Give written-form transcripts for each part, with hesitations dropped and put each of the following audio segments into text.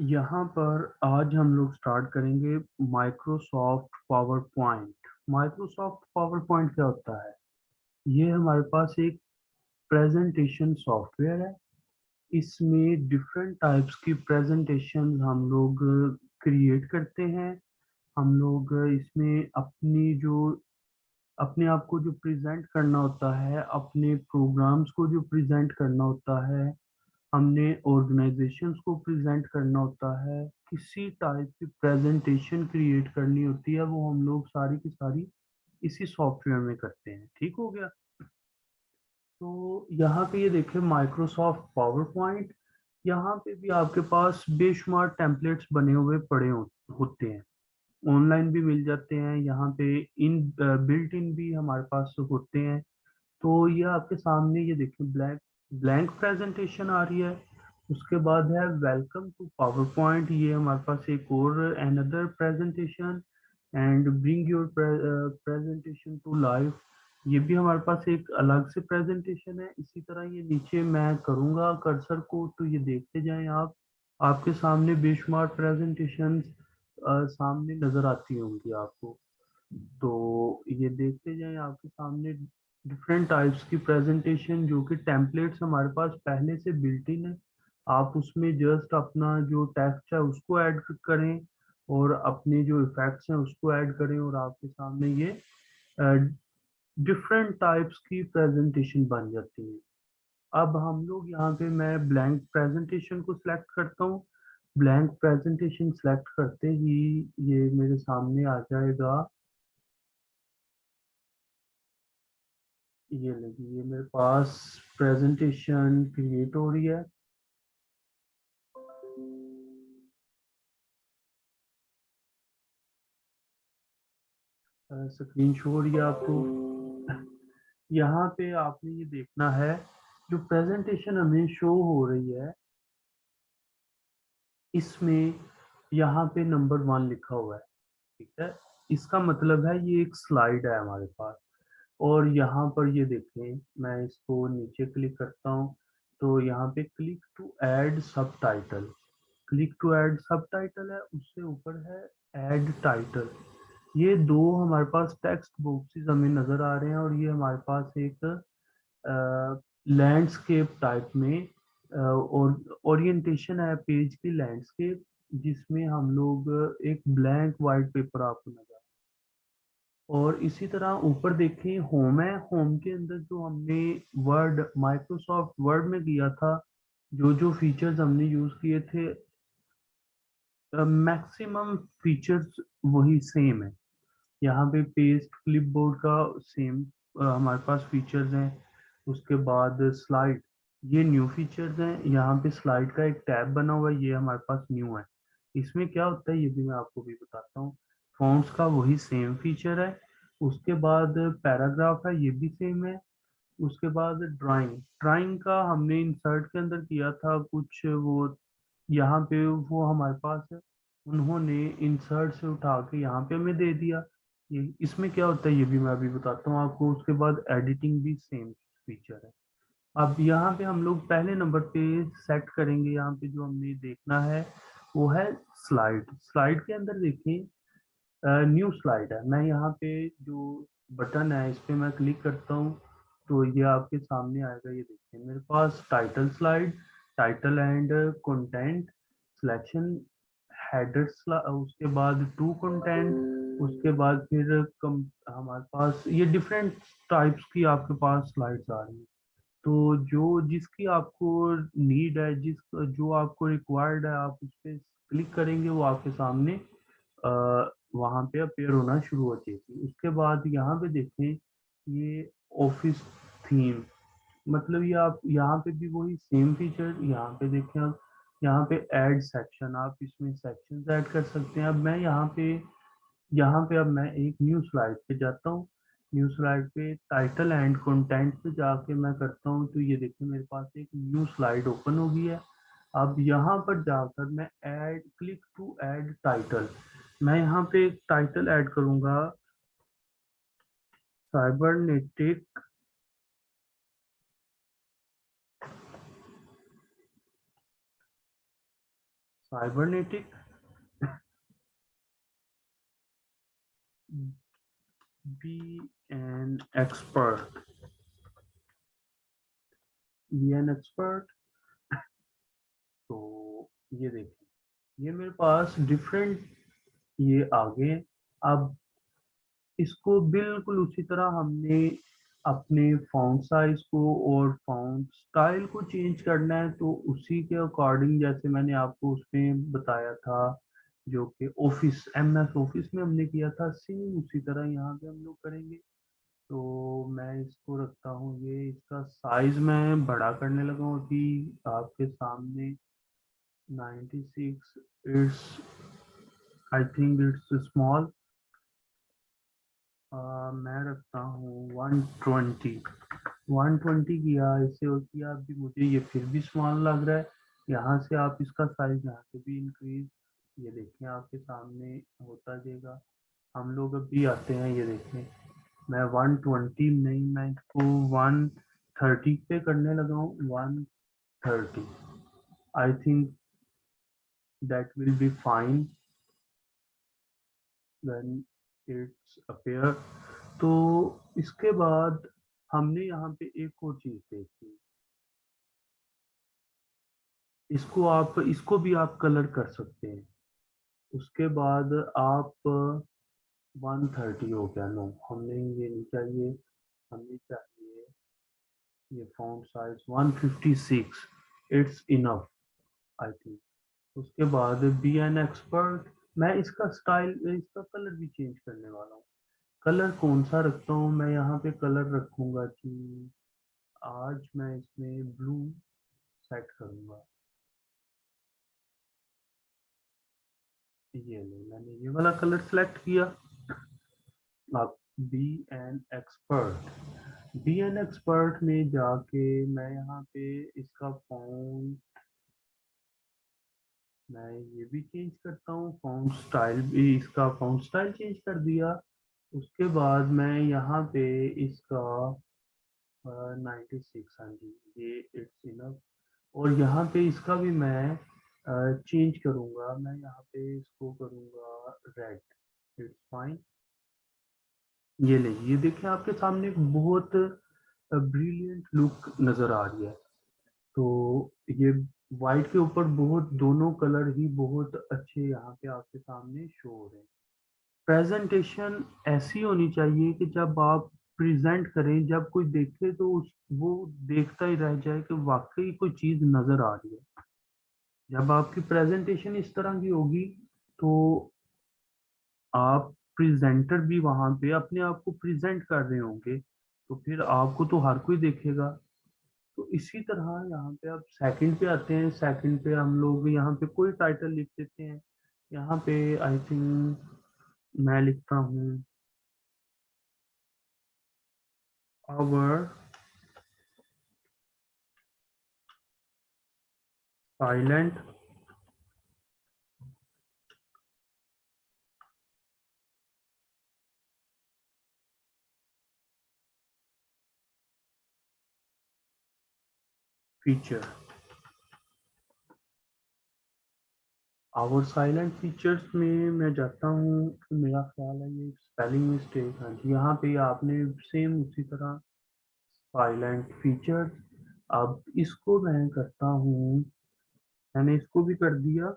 यहाँ पर आज हम लोग स्टार्ट करेंगे Microsoft power point. Microsoft power point क्या होता है? ये हमारे पास एक प्रेजेंटेशन सॉफ्टवेयर है। इसमें डिफरेंट टाइप्स की प्रेजेंटेशन हम लोग क्रिएट करते हैं। हम लोग इसमें अपने आप को जो प्रेजेंट करना होता है, अपने प्रोग्राम्स को जो प्रेजेंट करना होता है, हमने ऑर्गेनाइजेशंस को प्रेजेंट करना होता है, किसी टाइप की प्रेजेंटेशन क्रिएट करनी होती है, वो हम लोग सारी की सारी इसी सॉफ्टवेयर में करते हैं। ठीक हो गया? तो यहाँ पे ये देखिए माइक्रोसॉफ्ट पावर पॉइंट। यहाँ पे भी आपके पास बेशुमार टेम्पलेट्स बने हुए होते हैं। ऑनलाइन भी मिल जाते हैं, यहाँ पे इन बिल्ट इन भी हमारे पास होते हैं। तो ये आपके सामने ये देखिए ब्लैंक ब्लैंक प्रेजेंटेशन आ रही है। उसके बाद है वेलकम टू पावर पॉइंट। ये हमारे पास एक और another presentation and bring your presentation to life. ये भी हमारे पास एक अलग से प्रेजेंटेशन है। इसी तरह ये नीचे मैं करूँगा कर्सर को, तो ये देखते जाएं आप। आपके सामने बेशुमार प्रेजेंटेशन सामने नज़र आती होंगी आपको। तो ये देखते जाएं आपके सामने डिफरेंट टाइप्स की प्रेजेंटेशन, जो कि टेम्पलेट्स हमारे पास पहले से बिल्ट इन है। आप उसमें जस्ट अपना जो टेक्स्ट है उसको ऐड करें और अपने जो इफेक्ट्स हैं उसको ऐड करें, और आपके सामने ये डिफरेंट टाइप्स की प्रेजेंटेशन बन जाती है। अब हम लोग यहाँ पे मैं ब्लैंक प्रेजेंटेशन को सिलेक्ट करता हूँ। ब्लैंक प्रेजेंटेशन सिलेक्ट करते ही ये मेरे सामने आ जाएगा। ये लगी, ये मेरे पास प्रेजेंटेशन क्रिएट हो रही है। स्क्रीन शो हो रही है आपको। यहाँ पे आपने ये देखना है, जो प्रेजेंटेशन हमें शो हो रही है इसमें यहाँ पे नंबर 1 लिखा हुआ है। ठीक है, इसका मतलब है ये एक स्लाइड है हमारे पास। और यहाँ पर ये देखें, मैं इसको नीचे क्लिक करता हूँ तो यहाँ पे क्लिक टू ऐड सब टाइटल, क्लिक टू ऐड सब टाइटल है, उससे ऊपर है ऐड टाइटल। ये दो हमारे पास टेक्स्ट बॉक्सेस हमें नज़र आ रहे हैं, और ये हमारे पास एक लैंडस्केप टाइप में और ओरिएंटेशन है पेज की लैंडस्केप, जिसमें हम लोग एक ब्लैंक वाइट पेपर आपको नजर। और इसी तरह ऊपर देखें होम है, होम के अंदर जो हमने वर्ड माइक्रोसॉफ्ट वर्ड में किया था, जो जो फीचर्स हमने यूज किए थे, मैक्सिमम फीचर्स वही सेम है। यहाँ पे पेस्ट क्लिपबोर्ड का सेम हमारे पास फीचर्स हैं। उसके बाद स्लाइड, ये न्यू फीचर्स हैं। यहाँ पे स्लाइड का एक टैब बना हुआ है, ये हमारे पास न्यू है। इसमें क्या होता है ये भी मैं आपको भी बताता हूँ। फॉन्ट्स का वही सेम फीचर है। उसके बाद पैराग्राफ है, ये भी सेम है। उसके बाद ड्राइंग, ड्राइंग का हमने इंसर्ट के अंदर किया था कुछ, वो यहाँ पे वो हमारे पास है, उन्होंने इंसर्ट से उठा के यहाँ पे हमें दे दिया। ये इसमें क्या होता है ये भी मैं अभी बताता हूँ आपको। उसके बाद एडिटिंग भी सेम फीचर है। अब यहाँ पे हम लोग पहले नंबर पे सेट करेंगे, यहाँ पे जो हमने देखना है वो है स्लाइड। स्लाइड के अंदर देखिए न्यू स्लाइड है। मैं यहाँ पे जो बटन है इस पे मैं क्लिक करता हूँ तो ये आपके सामने आएगा। ये देखिए मेरे पास title slide, title and content selection, header, उसके बाद टू कंटेंट, उसके बाद फिर हमारे पास ये डिफरेंट टाइप्स की आपके पास स्लाइड्स आ रही हैं। तो जो जिसकी आपको नीड है, जिस जो आपको रिक्वायर्ड है, आप उस पर क्लिक करेंगे वो आपके सामने वहाँ पे अपेयर होना शुरू हो जाएगी। उसके बाद यहाँ पे देखें ये ऑफिस थीम, मतलब ये आप यहाँ पे भी वही सेम फीचर यहाँ पे देखें। आप यहाँ पे ऐड सेक्शन, आप इसमें सेक्शंस ऐड कर सकते हैं। अब मैं यहाँ पे अब मैं एक न्यू स्लाइड पे जाता हूँ। न्यू स्लाइड पे टाइटल एंड कंटेंट पे जाके मैं करता हूँ, तो ये देखिए मेरे पास एक न्यू स्लाइड ओपन हो गई है। अब यहाँ पर जाकर मैं add click to add title, मैं यहाँ पे एक टाइटल ऐड करूँगा, cybernetic cybernetic, be an expert, be an expert। तो ये देखें, ये मेरे पास डिफरेंट ये आ गए। अब इसको बिल्कुल उसी तरह हमने अपने फॉन्ट साइज को और फॉन्ट स्टाइल को चेंज करना है, तो उसी के अकॉर्डिंग जैसे मैंने आपको उसमें बताया था, जो कि ऑफिस MS ऑफिस में हमने किया था, सेम उसी तरह यहाँ पे हम लोग करेंगे। तो मैं इसको रखता हूँ, ये इसका साइज मैं बड़ा करने लगा हूँ अभी आपके सामने। 96, it's I think it's small. मैं रखता हूँ 120। 120 किया, इससे हो किया, अभी मुझे ये फिर भी स्मॉल लग रहा है। यहाँ से आप इसका साइज यहाँ से भी इंक्रीज, ये देखें आपके सामने होता जाएगा। हम लोग अभी आते हैं, ये देखें मैं 120 नहीं, मैं इसको 130 पे करने लगा हूँ। 130, I think that will be fine when it's appear. तो इसके बाद हमने यहाँ पे एक और चीज देखी, इसको भी आप कलर कर सकते हैं। उसके बाद आप 130 हो गया, नो हमें ये नहीं चाहिए, हमें चाहिए ये font size 156, it's enough I think. उसके बाद बी एन एक्सपर्ट, मैं इसका स्टाइल, इसका कलर भी चेंज करने वाला हूँ। कलर कौन सा रखता हूँ मैं, यहाँ पे कलर रखूंगा कि आज मैं इसमें ब्लू सेट करूंगा। ये लो, मैंने ये वाला कलर सेलेक्ट किया। अब be an expert, be an expert में जाके मैं यहाँ पे इसका फॉन्ट, मैं ये भी चेंज करता हूँ, फॉन्ट स्टाइल भी, इसका फॉन्ट स्टाइल चेंज कर दिया। उसके बाद मैं यहाँ पे इसका 96, हाँ जी ये इट्स इनफ। और यहाँ पे इसका भी मैं चेंज करूँगा, मैं यहाँ पे इसको करूँगा रेड, इट्स फाइन। ये ले, ये देखिए आपके सामने एक बहुत ब्रिलियंट लुक नज़र आ रही है। तो ये वाइट के ऊपर बहुत, दोनों कलर ही बहुत अच्छे यहाँ पे आपके सामने शो हो रहे हैं। प्रेजेंटेशन ऐसी होनी चाहिए कि जब आप प्रेजेंट करें, जब कोई देखे तो वो देखता ही रह जाए कि वाकई कोई चीज नजर आ रही है। जब आपकी प्रेजेंटेशन इस तरह की होगी, तो आप प्रेजेंटर भी वहां पे अपने आप को प्रेजेंट कर रहे होंगे, तो फिर आपको तो हर कोई देखेगा। तो इसी तरह यहाँ पे आप सेकंड पे आते हैं, सेकंड पे हम लोग यहाँ पे कोई टाइटल लिख देते हैं। यहाँ पे आई थिंक मैं लिखता हूँ our salient feature. Our salient features में मैं जाता हूँ, मेरा ख्याल है ये स्पेलिंग मिस्टेक, हाँ जी यहाँ पे आपने सेम उसी तरह साइलेंट फीचर्स। अब इसको मैं करता हूँ, मैंने इसको भी कर दिया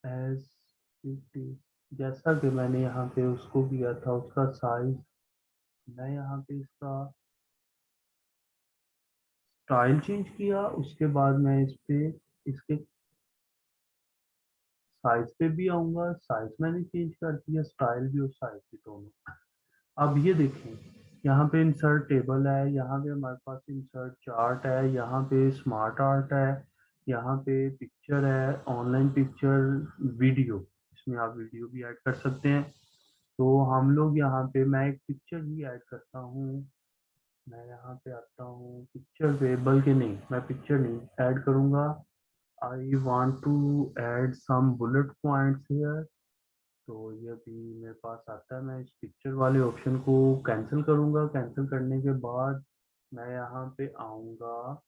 एज इट इज, जैसा कि मैंने यहाँ पे उसको किया था, उसका साइज। मैं यहाँ पे इसका स्टाइल चेंज किया, उसके बाद मैं इस पे इसके साइज पे भी आऊंगा, साइज मैंने चेंज कर दिया, स्टाइल भी और साइज भी दोनों। अब ये देखें, यहाँ पे इंसर्ट टेबल है, यहाँ पे हमारे पास इंसर्ट चार्ट है, यहाँ पे स्मार्ट आर्ट है, यहाँ पे पिक्चर है, ऑनलाइन पिक्चर, वीडियो, इसमें आप वीडियो भी ऐड कर सकते हैं। तो हम लोग यहाँ पे, मैं एक पिक्चर भी ऐड करता हूँ। मैं यहाँ पे आता हूँ पिक्चर पे, बल्कि नहीं मैं पिक्चर नहीं ऐड करूँगा, I want to add some bullet points here. तो ये भी मेरे पास आता है, मैं इस पिक्चर वाले ऑप्शन को कैंसिल करूंगा। कैंसिल करने के बाद मैं यहाँ पे आऊँगा,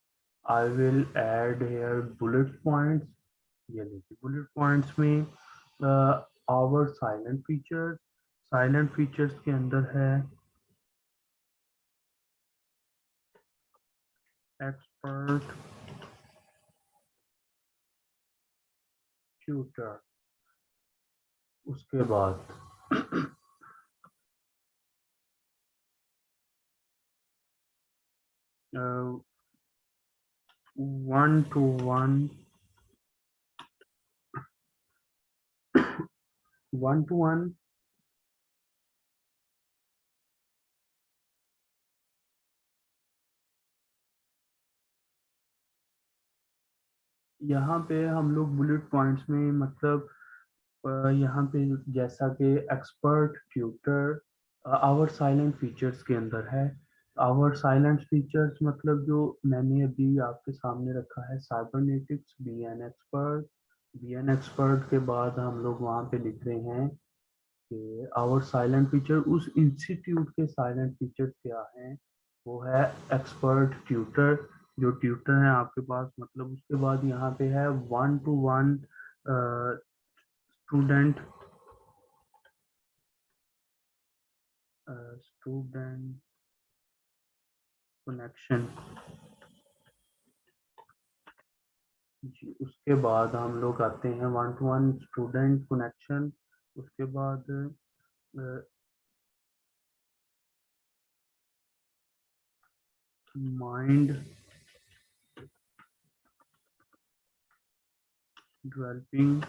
I will add here bullet points. ये देखिए बुलेट पॉइंट्स में आवर साइलेंट फीचर्स के अंदर है एक्सपर्ट ट्यूटर, उसके बाद वन टू वन यहाँ पे हम लोग बुलेट पॉइंट्स में मतलब यहाँ पे जैसा कि expert tutor our salient features के अंदर है। आवर साइलेंट फीचर्स मतलब जो मैंने अभी आपके सामने रखा है साइबरनेटिक्स बी एन एक्सपर्ट के बाद हम लोग वहाँ पे लिख रहे हैं कि आवर साइलेंट फीचर उस इंस्टीट्यूट के साइलेंट फीचर्स क्या हैं, वो है एक्सपर्ट ट्यूटर, जो ट्यूटर है आपके पास, मतलब उसके बाद यहाँ पे है one to one student student connection जी। उसके बाद हम लोग आते हैं one to one student connection, उसके बाद mind developing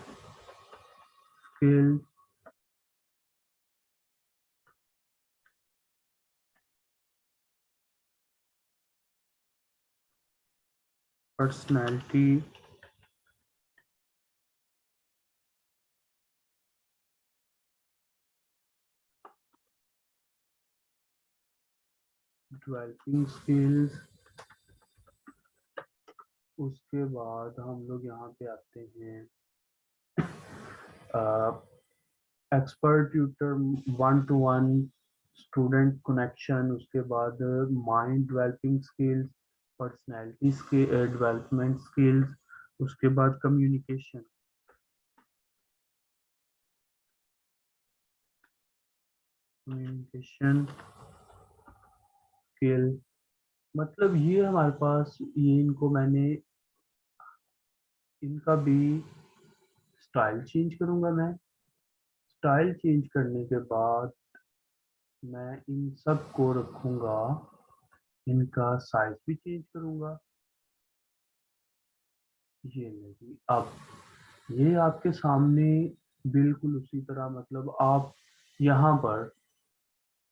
skill, personality developing skills. उसके बाद हम लोग यहाँ पे आते हैं expert tutor one to one student connection, उसके बाद mind developing skills, personality development skills, उसके बाद कम्युनिकेशन स्किल। मतलब ये हमारे पास ये इनको मैंने इनका भी स्टाइल चेंज करूंगा मैं। स्टाइल चेंज करने के बाद मैं इन सब को रखूंगा, इनका साइज भी चेंज करूंगा। ये नहीं, अब ये आपके सामने बिल्कुल उसी तरह, मतलब आप यहाँ पर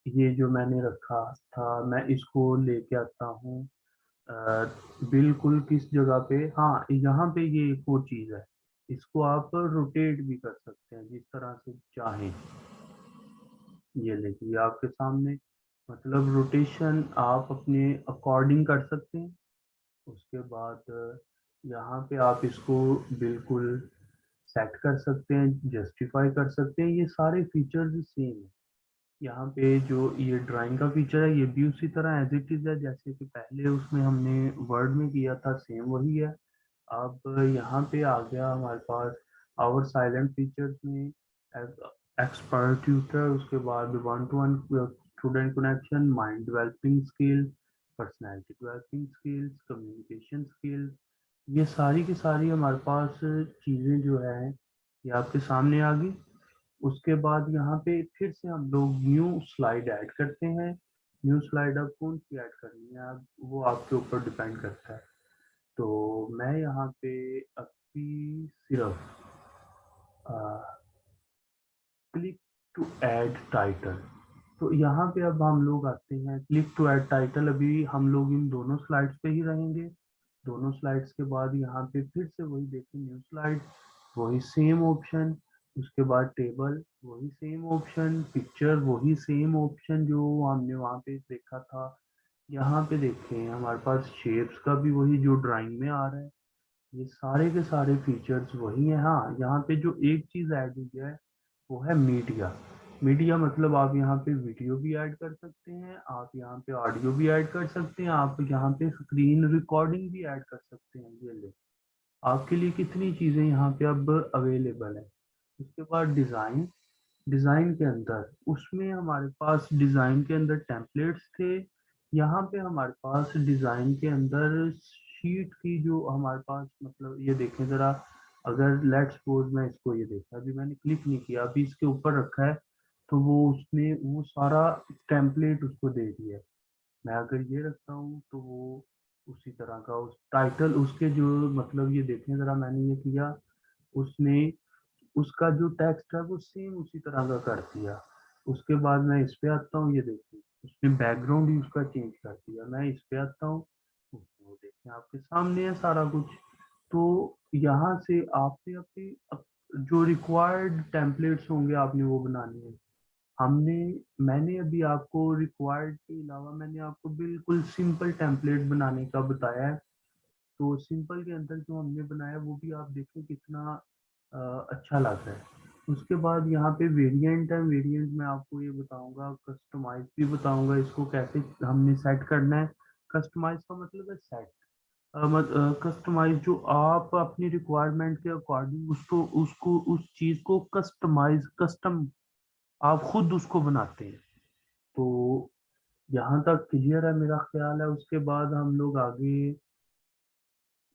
ये जो मैंने रखा था मैं इसको लेके आता हूँ बिल्कुल किस जगह पे, हाँ यहाँ पे ये एक और चीज है, इसको आप रोटेट भी कर सकते हैं जिस तरह से चाहें। ये देखिए आपके सामने, मतलब रोटेशन आप अपने अकॉर्डिंग कर सकते हैं। उसके बाद यहाँ पे आप इसको बिल्कुल सेट कर सकते हैं, जस्टिफाई कर सकते हैं, ये सारे फीचर्स सेम है। यहाँ पे जो ये ड्राइंग का फीचर है ये भी उसी तरह एज इट इज है जैसे कि पहले उसमें हमने वर्ड में किया था, सेम वही है। अब यहाँ पे आ गया हमारे पास आवर साइलेंट फीचर्स में एक्सपर्ट ट्यूटर, उसके बाद one to one student connection, mind developing skill, personality developing skills, communication skills, ये सारी की सारी हमारे पास चीज़ें जो है ये आपके सामने आ गई। उसके बाद यहाँ पे फिर से हम लोग न्यू स्लाइड ऐड करते हैं। न्यू स्लाइड अब कौन सी ऐड करनी है, अब वो आपके ऊपर डिपेंड करता है। तो मैं यहाँ पे अभी सिर्फ क्लिक टू ऐड टाइटल, तो यहाँ पे अब हम लोग आते हैं क्लिक टू ऐड टाइटल। अभी हम लोग इन दोनों स्लाइड्स पे ही रहेंगे। दोनों स्लाइड्स के बाद यहाँ पे फिर से वही देखें, न्यू स्लाइड, वही सेम ऑप्शन, उसके बाद टेबल वही सेम ऑप्शन, पिक्चर वही सेम ऑप्शन जो हमने वहाँ पे देखा था। यहाँ पे देखें हमारे पास शेप्स का भी वही जो ड्राइंग में आ रहा है, ये सारे के सारे फीचर्स वही हैं। हाँ यहाँ पे जो एक चीज़ ऐड हुई है वो है मीडिया। मीडिया मतलब आप यहाँ पे वीडियो भी ऐड कर सकते हैं, आप यहाँ पे ऑडियो भी ऐड कर सकते हैं, आप यहाँ पे स्क्रीन रिकॉर्डिंग भी ऐड कर सकते हैं। ये ले आपके लिए कितनी चीजें यहाँ पे अब अवेलेबल है। उसके बाद डिजाइन, डिजाइन के अंदर उसमें हमारे पास डिजाइन के अंदर टेम्पलेट्स थे। यहाँ पे हमारे पास डिजाइन के अंदर शीट की जो हमारे पास मतलब ये देखें जरा, अगर लेट्स सपोज मैं इसको ये देखा, अभी मैंने क्लिक नहीं किया, अभी इसके ऊपर रखा है तो वो उसने वो सारा टेम्पलेट उसको दे दिया है। मैं अगर ये रखता हूँ तो वो उसी तरह का उस टाइटल उसके जो मतलब ये देखें जरा, मैंने ये किया, उसने उसका जो टेक्स्ट है वो सेम उसी तरह का कर दिया। उसके बाद मैं इस पे आता हूँ, ये देखिए उसने बैकग्राउंड ही उसका चेंज कर दिया। मैं इस पे आता हूँ, वो देखिए आपके सामने है सारा कुछ। तो यहाँ से आपने जो रिक्वायर्ड टेम्पलेट्स होंगे आपने वो बनाने हैं। हमने मैंने अभी आपको रिक्वायर्ड के अलावा मैंने आपको बिल्कुल सिंपल टेम्पलेट बनाने का बताया है। तो सिंपल के अंदर जो हमने बनाया वो भी आप देखें कितना अच्छा लग रहा है। उसके बाद यहाँ पे वेरिएंट है, वेरिएंट में आपको ये बताऊंगा, कस्टमाइज भी बताऊंगा इसको कैसे हमने सेट करना है। कस्टमाइज का मतलब है सेट, कस्टमाइज जो आप अपनी रिक्वायरमेंट के अकॉर्डिंग उसको उसको उस चीज को कस्टमाइज कस्टम आप खुद उसको बनाते हैं। तो यहाँ तक क्लियर है मेरा ख्याल है। उसके बाद हम लोग आगे,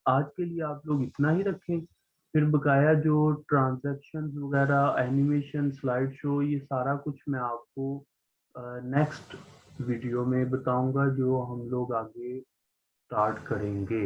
आज के लिए आप लोग इतना ही रखें। फिर बकाया जो ट्रांजैक्शंस वगैरह, एनिमेशन, स्लाइड शो, ये सारा कुछ मैं आपको नेक्स्ट वीडियो में बताऊंगा जो हम लोग आगे स्टार्ट करेंगे।